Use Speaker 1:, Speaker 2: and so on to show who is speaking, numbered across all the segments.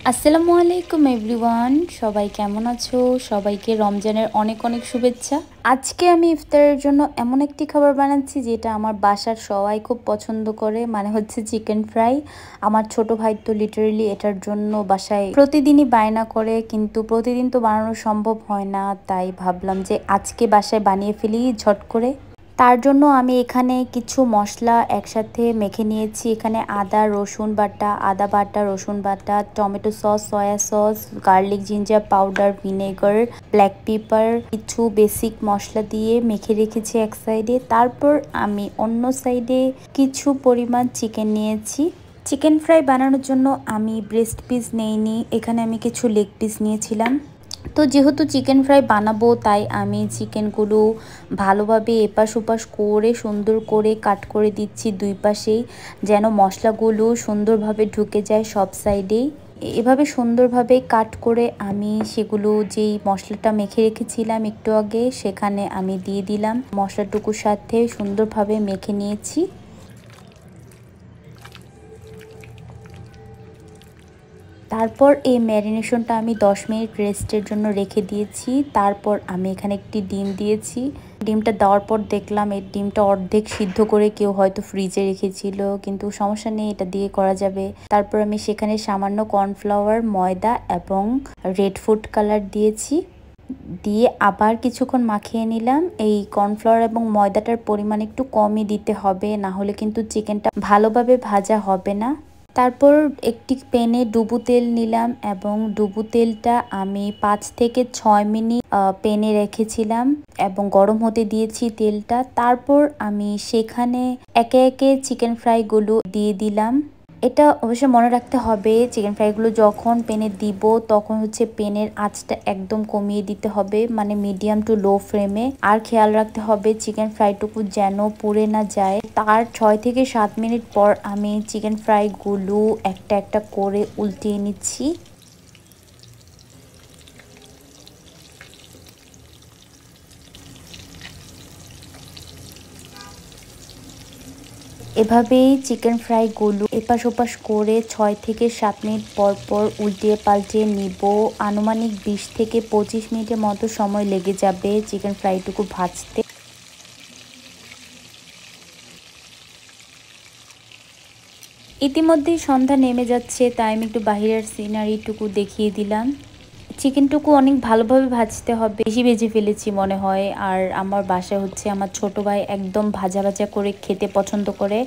Speaker 1: আসসালামু আলাইকুম এভরিওয়ান, সবাই কেমন আছো? সবাইকে রমজানের অনেক অনেক শুভেচ্ছা। আজকে আমি ইফতারের জন্য এমন একটি খাবার বানাচ্ছি যেটা আমার বাসার সবাই খুব পছন্দ করে, মানে হচ্ছে চিকেন ফ্রাই। আমার ছোট ভাই তো লিটারেলি এটার জন্য বাসায় প্রতিদিনই বায়না করে, কিন্তু প্রতিদিন তো বানানো সম্ভব হয় না, তাই ভাবলাম যে আজকে বাসায় বানিয়ে ফেলি ঝট করে। তার জন্য আমি এখানে কিছু মশলা একসাথে মেখে নিয়েছি। এখানে আদা রসুন বাটা, আদা বাটা, রসুন বাটা, tomato sauce, soya sauce, garlic ginger powder, vinegar, black pepper, কিছু বেসিক মশলা দিয়ে মেখে রেখেছি এক সাইডে। তারপর আমি অন্য সাইডে কিছু পরিমাণ চিকেন নিয়েছি। চিকেন ফ্রাই বানানোর জন্য আমি ব্রেস্ট পিস নেইনি, এখানে আমি কিছু লেগ পিস নিয়েছিলাম। তো যেহেতু চিকেন ফ্রাই বানাবো, তাই আমি চিকেনগুলো ভালোভাবে এপাশ ওপাশ করে সুন্দর করে কাট করে দিচ্ছি দুই পাশেই, যেন মশলাগুলো সুন্দরভাবে ঢুকে যায় সব সাইডেই। এভাবে সুন্দরভাবে কাট করে আমি সেগুলো যেই মশলাটা মেখে রেখেছিলাম একটু আগে, সেখানে আমি দিয়ে দিলাম। মশলাটুকুর সাথে সুন্দরভাবে মেখে নিয়েছি। তারপর এই ম্যারিনেশনটা আমি 10 মিনিট রেস্টের জন্য রেখে দিয়েছি। তারপর আমি এখানে একটি ডিম দিয়েছি। ডিমটা দেওয়ার পর দেখলাম এই ডিমটা অর্ধেক সিদ্ধ করে কেউ হয়তো ফ্রিজে রেখেছিল, কিন্তু সমস্যা নেই, এটা দিয়ে করা যাবে। তারপর আমি সেখানে সামান্য কর্নফ্লাওয়ার, ময়দা এবং রেড ফুড কালার দিয়েছি, দিয়ে আবার কিছুক্ষণ মাখিয়ে নিলাম। এই কর্নফ্লাওয়ার এবং ময়দাটার পরিমাণ একটু কমই দিতে হবে, না হলে কিন্তু চিকেনটা ভালোভাবে ভাজা হবে না। তারপর একটি প্যানে ডুবো তেল নিলাম এবং ডুবো তেলটা আমি 5 থেকে 6 মিনিট প্যানে রেখেছিলাম এবং গরম হতে দিয়েছি তেলটা। তারপর আমি সেখানে একে একে চিকেন ফ্রাইগুলো দিয়ে দিলাম। এটা অবশ্যই মনে রাখতে হবে, চিকেন ফ্রাইগুলো যখন প্যানে দিব তখন হচ্ছে প্যানের আঁচটা একদম কমিয়ে দিতে হবে, মানে মিডিয়াম টু লো ফ্লেমে। আর খেয়াল রাখতে হবে চিকেন ফ্রাইটুকু যেন পুড়ে না যায়। তার 6 থেকে 7 মিনিট পর আমি চিকেন ফ্রাইগুলো একটা একটা করে উল্টিয়ে নিচ্ছি। এভাবেই চিকেন ফ্রাইগুলো এপাশ ওপাশ করে 6 থেকে 7 মিনিট পর পর উল্টিয়ে পাল্টিয়ে নিব। আনুমানিক 20 থেকে 25 মিনিটের মতো সময় লেগে যাবে চিকেন ফ্রাইটুকু ভাজতে। ইতিমধ্যেই সন্ধ্যা নেমে যাচ্ছে, তাই আমি একটু বাহিরের সিনারিটুকু দেখিয়ে দিলাম। চিকেনটুকু অনেক ভালোভাবে ভাজতে হবে, বেশি ভেজে ফেলেছি মনে হয়। আর আমার বাসায় হচ্ছে আমার ছোট ভাই একদম ভাজা ভাজা করে খেতে পছন্দ করে।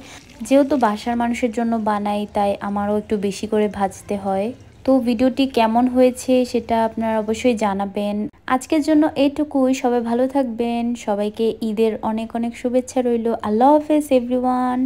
Speaker 1: যেহেতু বাসার মানুষের জন্য বানাই, তাই আমারও একটু বেশি করে ভাজতে হয়। তো ভিডিওটি কেমন হয়েছে সেটা আপনারা অবশ্যই জানাবেন। আজকের জন্য এইটুকুই। সবাই ভালো থাকবেন। সবাইকে ঈদের অনেক অনেক শুভেচ্ছা রইল। আল্লাহ হাফেজ এভরিওয়ান।